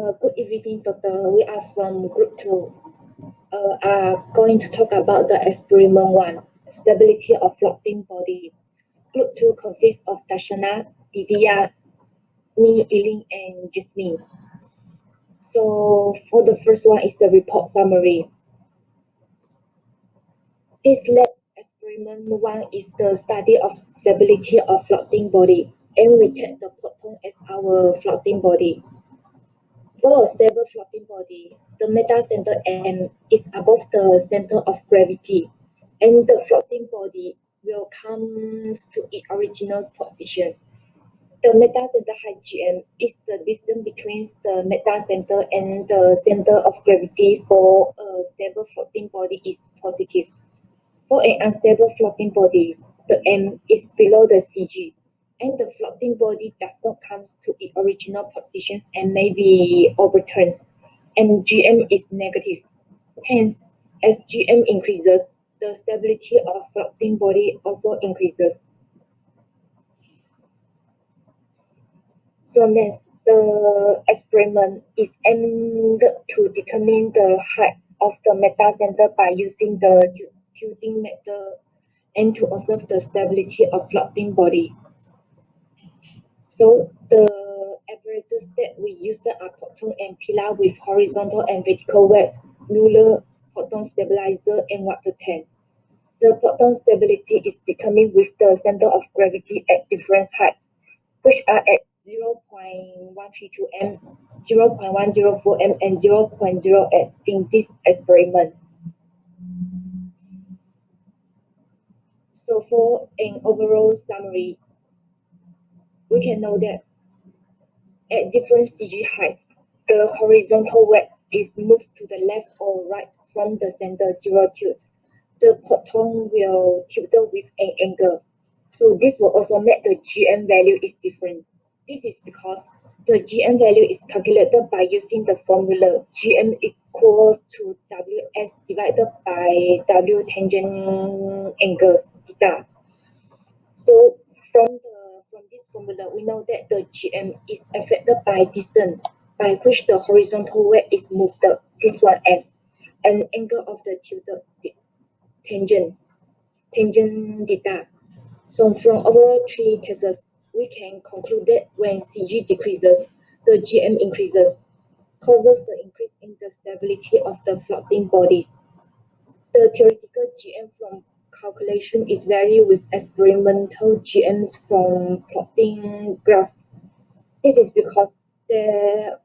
Good evening, Doctor. We are from Group 2. Are going to talk about the experiment 1, stability of floating body. Group 2 consists of DARSHANAA, DIVIYA, me, EILEEN, and JASMINE. So for the first one is the report summary. This lab experiment 1 is the study of stability of floating body, and we take the proton as our floating body. For a stable floating body, the metacenter M is above the center of gravity, and the floating body will come to its original positions. The metacenter height GM is the distance between the metacenter and the center of gravity for a stable floating body is positive. For an unstable floating body, the M is below the CG, and the floating body does not come to its original positions and may be overturned, and GM is negative. Hence, as GM increases, the stability of floating body also increases. So next, the experiment is aimed to determine the height of the metacenter by using the tilting method and to observe the stability of floating body. So the apparatus that we used are proton and pillar with horizontal and vertical weight, ruler, proton stabilizer, and water tank. The proton stability is determined with the center of gravity at different heights, which are at 0.132 m, 0.104 m, and 0.08 in this experiment. So for an overall summary, we can know that at different CG heights, the horizontal weight is moved to the left or right from the center zero tilt. The proton will tilt with an angle. So this will also make the GM value is different. This is because the GM value is calculated by using the formula GM equals to WS divided by W tangent angles theta. So from this formula, we know that the GM is affected by distance by which the horizontal weight is moved. This one as an angle of the tilted tangent theta. So from overall three cases, we can conclude that when CG decreases, the GM increases, causes the increase in the stability of the floating bodies. The theoretical GM from calculation is vary with experimental GMs from plotting graph. This is because there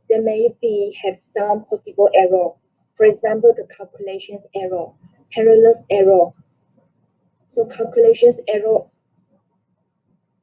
may have some possible error. For example, the calculations error, parallel error. So calculations error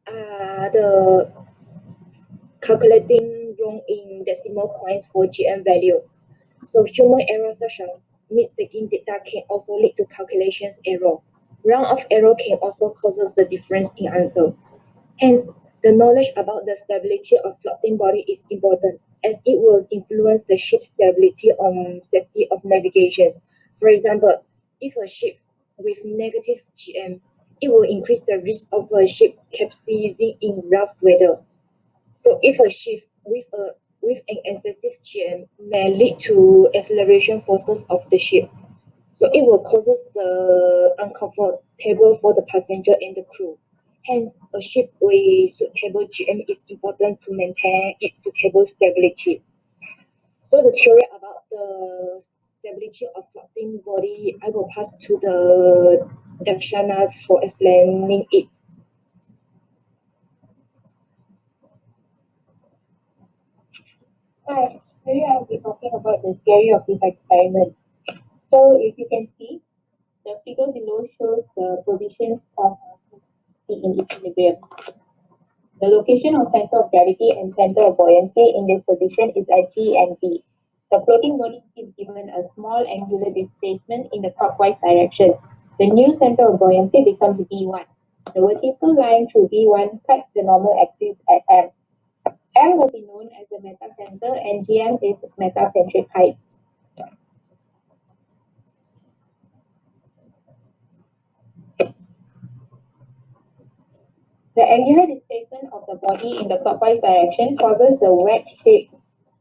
are the calculating wrong in decimal points for GM value. So human error such as mistaking data can also lead to calculations error. Round-off error can also cause the difference in answer. Hence, the knowledge about the stability of floating body is important as it will influence the ship's stability on safety of navigations. For example, if a ship with negative GM, it will increase the risk of a ship capsizing in rough weather. So if a ship with an excessive GM may lead to acceleration forces of the ship. So it will causes the uncomfortable for the passenger and the crew. Hence, a ship with suitable GM is important to maintain its suitable stability. So the theory about the stability of floating body, I will pass to the Darshana for explaining it. Hi, today I'll be talking about the theory of this experiment. So if you can see, the figure below shows the positions of in equilibrium. The location of center of gravity and center of buoyancy in this position is at G and B. The floating body is given a small angular displacement in the clockwise direction. The new center of buoyancy becomes B1. The vertical line through B1 cuts the normal axis at M. M will be known as the metacenter and GM is metacentric height. The angular displacement of the body in the clockwise direction causes the wedge-shaped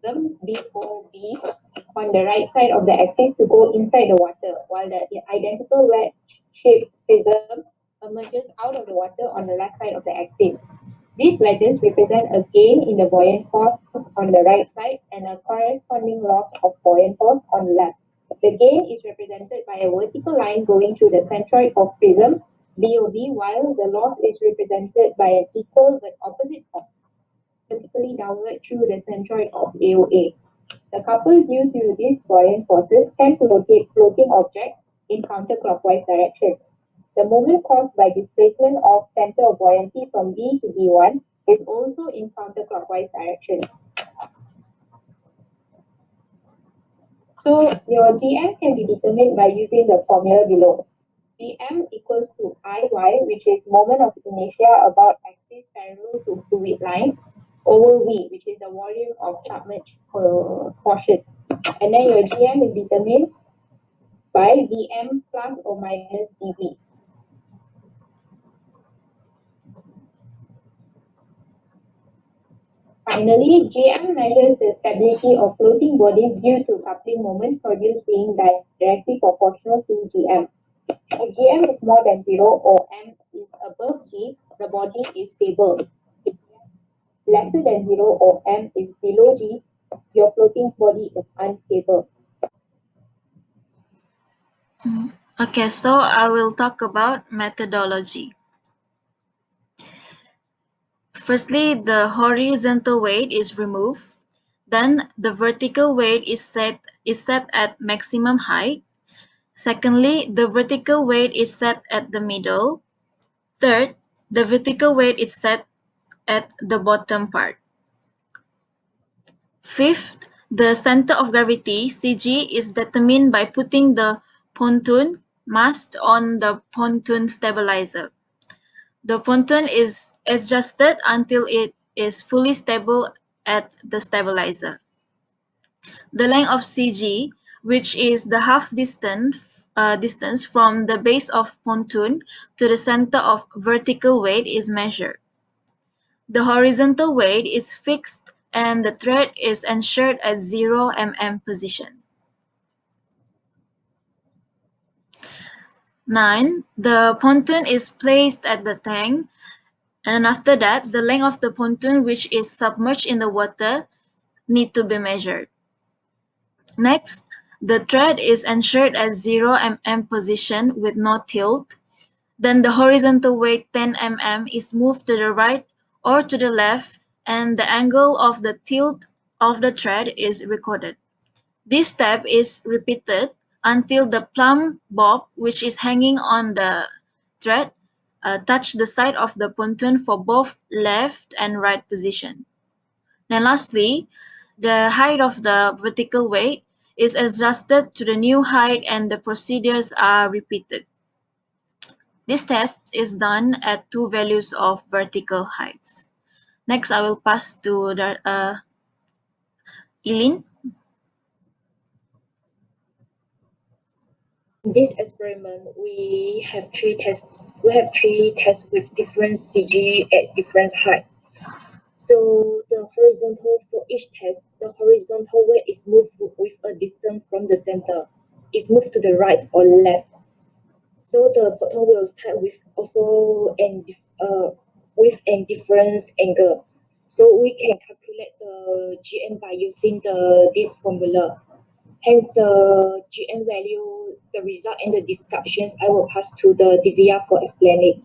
system BOD on the right side of the axis to go inside the water, while the identical wedge-shaped prism emerges out of the water on the left side of the axis. These wedges represent a gain in the buoyant force on the right side and a corresponding loss of buoyant force on the left. The gain is represented by a vertical line going through the centroid of prism, BOB, while the loss is represented by an equal but opposite force, vertically downward through the centroid of AOA. The couple due to these buoyant forces tend to rotate floating objects in counterclockwise direction. The moment caused by displacement of center of buoyancy from B to B1 is also in counterclockwise direction. So your GM can be determined by using the formula below. Bm equals to Iy, which is moment of inertia about axis parallel to fluid line, over V, which is the volume of submerged portion. And then your GM is determined by Vm plus or minus Gv. Finally, GM measures the stability of floating bodies due to coupling moment produced being directly proportional to GM. If GM is more than 0 or M is above G, the body is stable. If lesser than 0 or M is below G, your floating body is unstable. Okay, so I will talk about methodology. Firstly, the horizontal weight is removed. Then the vertical weight is set at maximum height. Secondly, the vertical weight is set at the middle. Third, the vertical weight is set at the bottom part. Fifth, the center of gravity, CG, is determined by putting the pontoon mast on the pontoon stabilizer. The pontoon is adjusted until it is fully stable at the stabilizer. The length of CG, which is the half distance from the base of pontoon to the center of vertical weight, is measured. The horizontal weight is fixed and the thread is ensured at 0 mm position. 9. The pontoon is placed at the tank, and after that, the length of the pontoon which is submerged in the water need to be measured. Next, the thread is ensured at 0 mm position with no tilt. Then the horizontal weight 10 mm is moved to the right or to the left, and the angle of the tilt of the thread is recorded. This step is repeated until the plumb bob, which is hanging on the thread, touch the side of the pontoon for both left and right position. Then lastly, the height of the vertical weight is adjusted to the new height and the procedures are repeated. This test is done at 2 values of vertical heights. Next, I will pass to EILEEN. In this experiment, we have three tests. We have three tests with different CG at different height. So the horizontal for each test, the horizontal weight is moved with a distance from the center. It's moved to the right or left. So the bottom will start with also with a different angle. So we can calculate the GM by using this formula. Hence the GM value, the result and the discussions I will pass to the DIVIYA for explaining.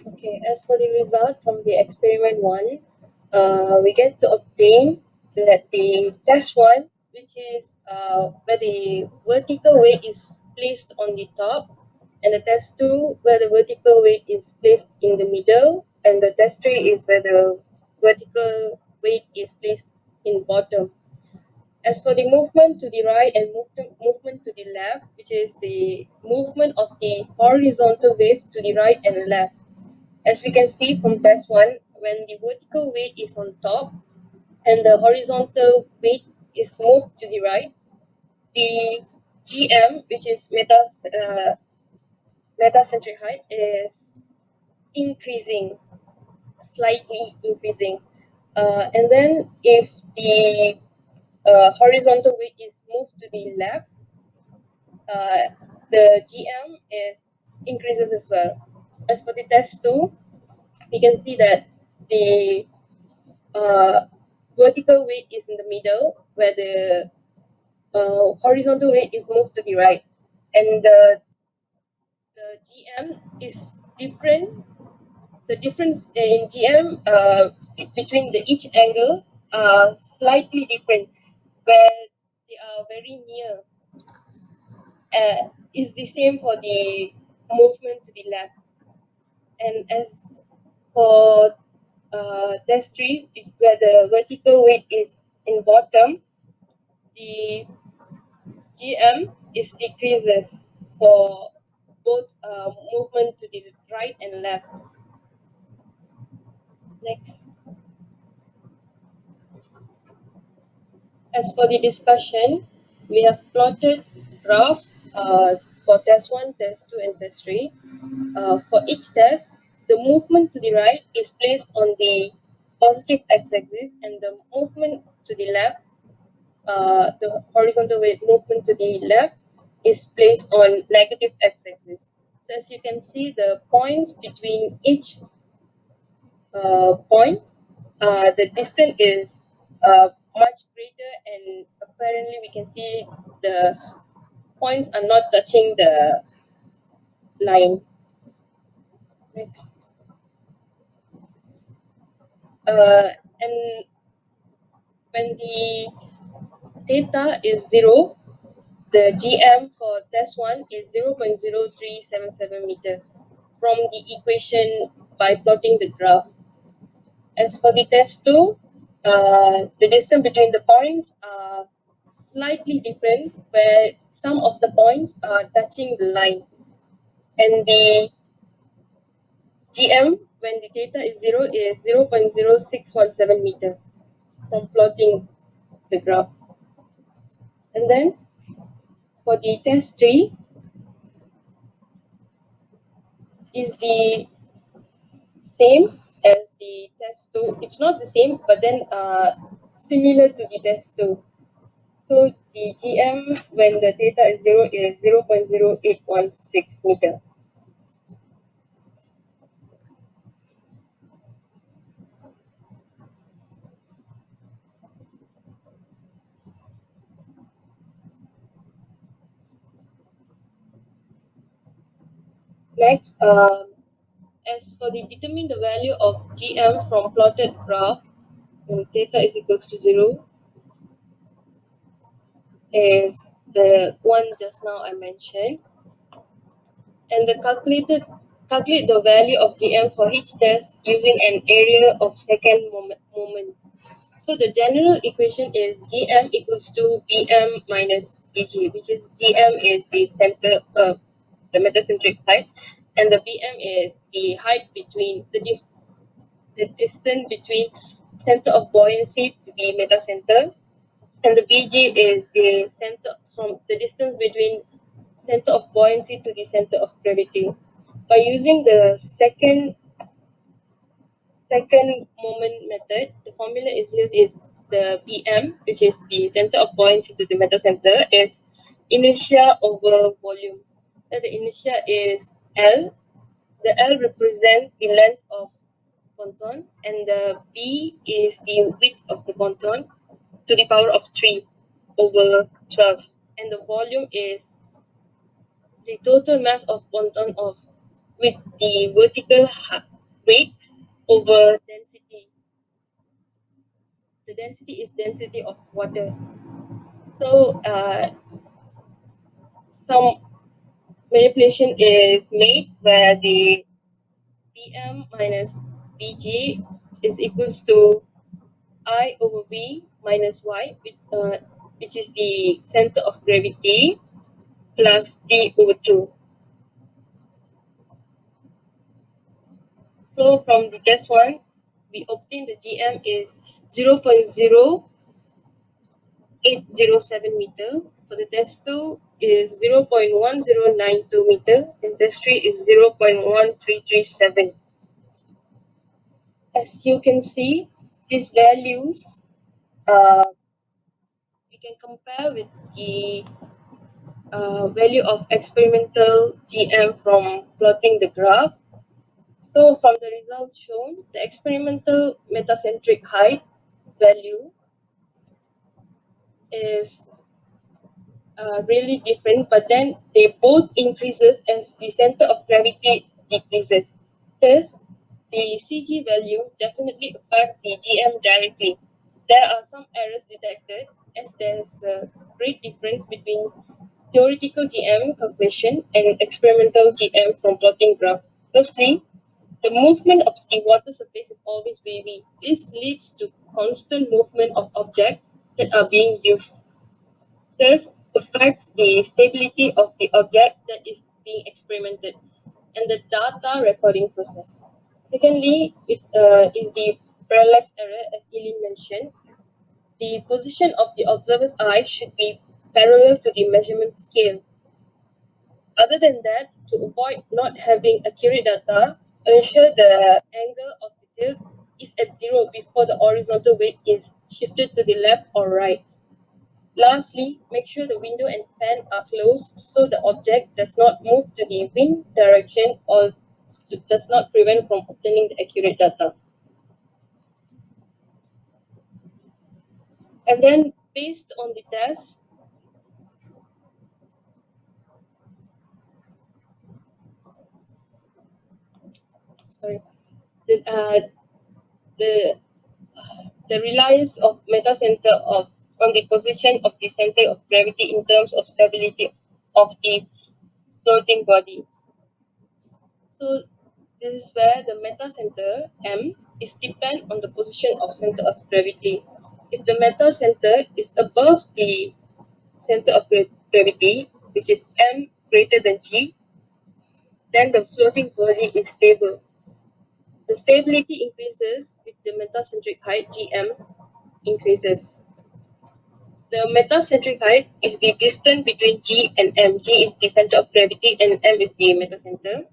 Okay, as for the result from the experiment 1, we get to obtain that the test 1, which is where the vertical weight is placed on the top, and the test 2, where the vertical weight is placed in the middle, and the test 3 is where the vertical weight is placed in bottom. As for the movement to the right and movement to the left, which is the movement of the horizontal wave to the right and left. As we can see from test 1, when the vertical weight is on top and the horizontal weight is moved to the right, the GM, which is metacentric height, is increasing, slightly increasing. And then if the horizontal weight is moved to the left, the GM is increases as well. As for the test 2, we can see that the vertical weight is in the middle, where the horizontal weight is moved to the right, and the GM is different. The difference in GM between the each angle are slightly different, where they are very near. Is the same for the movement to the left. And as for test 3, is where the vertical weight is in bottom, the GM is decreases for both movement to the right and left. Next. As for the discussion, we have plotted graph for test 1, test 2, and test 3. For each test, the movement to the right is placed on the positive x-axis, and the movement to the left, the horizontal weight movement to the left, is placed on negative x-axis. So as you can see, the points between each points, the distance is much greater, and apparently we can see the points are not touching the line. Next. And when the theta is 0, the GM for test 1 is 0.0377 meter from the equation by plotting the graph. As for the test 2, the distance between the points are slightly different, where some of the points are touching the line. And the GM when the theta is 0 is 0.0617 meter from plotting the graph. And then for the test 3 is the same as the test 2. It's not the same, but then similar to the test 2. So the GM when the theta is 0 is 0.0816 meter. Next, as for the determine the value of GM from plotted graph when theta is equals to 0 is the one just now I mentioned. And the calculate the value of GM for each test using an area of second moment. So the general equation is GM equals to BM minus BG, which is GM is the center of the metacentric height, and the BM is the height between the distance between center of buoyancy to the metacenter, and the BG is the center from the distance between center of buoyancy to the center of gravity. By using the second moment method, the formula is used is the BM, which is the center of buoyancy to the metacenter, is inertia over volume. So the inertia is L. The L represents the length of ponton, and the B is the width of the ponton to the power of 3 over 12. And the volume is the total mass of ponton of with the vertical weight over density. The density is density of water. So some manipulation is made where the BM minus BG is equals to I over V minus Y, which is the center of gravity, plus D over 2. So from the test 1, we obtain the GM is 0.0807 meter. For the test 2 is 0.1092 meter, and test 3 is 0.1337. As you can see, these values we can compare with the value of experimental GM from plotting the graph. So from the result shown, the experimental metacentric height value is really different, but then they both increases as the center of gravity decreases. Thus, the CG value definitely affect the GM directly. There are some errors detected as there's a great difference between theoretical GM calculation and experimental GM from plotting graph. Firstly, the movement of the water surface is always wavy. This leads to constant movement of objects that are being used. This affects the stability of the object that is being experimented and the data recording process. Secondly, is the parallax error, as EILEEN mentioned. The position of the observer's eye should be parallel to the measurement scale. Other than that, to avoid not having accurate data, ensure the angle of the tilt is at zero before the horizontal weight is shifted to the left or right. Lastly, make sure the window and fan are closed so the object does not move to the wind direction or does not prevent from obtaining the accurate data. And then based on the test, sorry, the, uh, the the reliance of meta center of on the position of the center of gravity in terms of stability of the floating body. So this is where the meta center M is depend on the position of center of gravity. If the meta center is above the center of gravity, which is M greater than G, then the floating body is stable. The stability increases with the metacentric height Gm increases. The metacentric height is the distance between G and M. G is the center of gravity and M is the metacenter.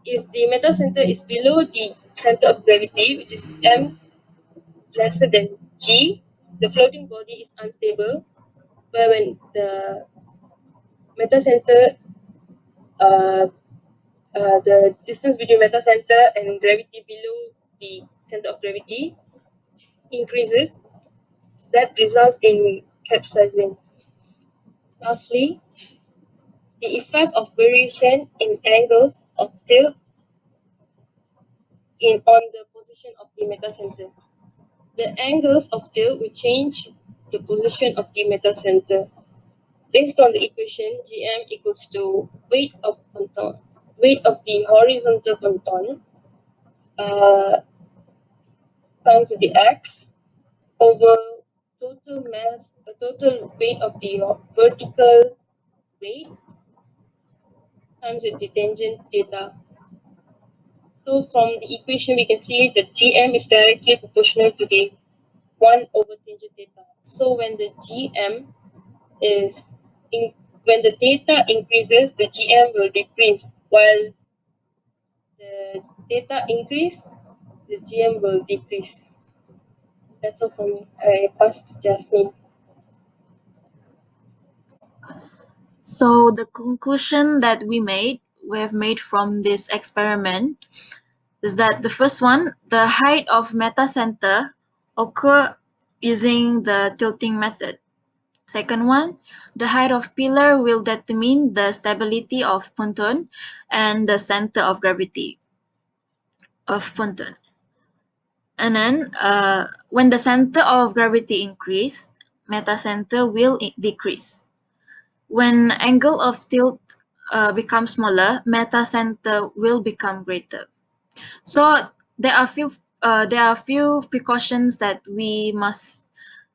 If the metacenter is below the center of gravity, which is M lesser than G, the floating body is unstable, where when the metacenter, uh, the distance between metacenter and gravity below the center of gravity increases, that results in capsizing. Lastly, the effect of variation in angles of tilt on the position of the metacenter. The angles of tilt will change the position of the metacenter. Based on the equation, Gm equals to weight of the horizontal ponton times the x over total mass, total weight of the vertical weight times with the tangent theta. So from the equation, we can see that Gm is directly proportional to the 1 over tangent theta. So when the Gm is when the theta increases, the Gm will decrease, while the theta increase, the Gm will decrease. That's all from me. I pass to Jasmine. So the conclusion that we have made from this experiment is that the first one, the height of metacenter occur using the tilting method. Second one, the height of pillar will determine the stability of ponton and the center of gravity of ponton. And then when the center of gravity increase, metacenter will decrease. When angle of tilt becomes smaller, metacenter will become greater. So there are few precautions that we must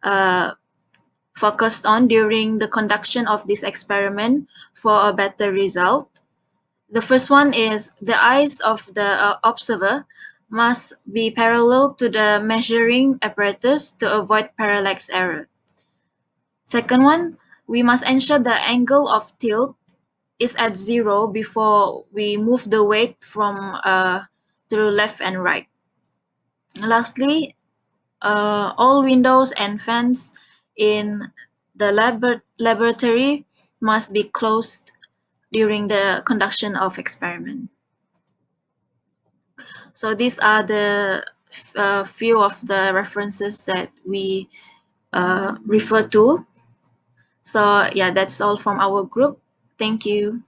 uh, focus on during the conduction of this experiment for a better result. The first one is the eyes of the observer must be parallel to the measuring apparatus to avoid parallax error. Second one, we must ensure the angle of tilt is at zero before we move the weight from to the left and right. Lastly, all windows and fans in the laboratory must be closed during the conduction of experiment. So these are the few of the references that we refer to. So yeah, that's all from our group. Thank you.